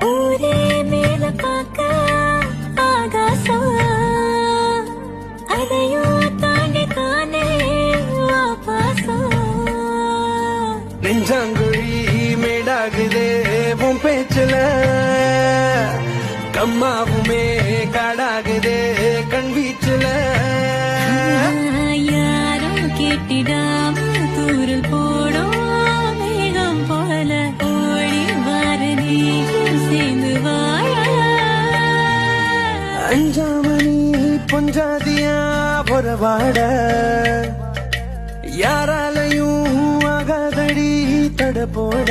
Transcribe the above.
ஊரே மேல பார்க்க ஆகாசம் அதையும் தாண்டி தானே பாசம் நெஞ்சாங்குழி மேடாகுதே உன் பேச்சுல கம்மாவுமே காடாகுதே கண் வீச்சுல யாரும் கேட்டிடாம தூரல் போடும் மேகம் போல ஓடி வாரதி சேர்ந்து வாழ அஞ்சாமணி பொஞ்சாதியா பொறவாட யாராலையும் ஆகாதடி தட போட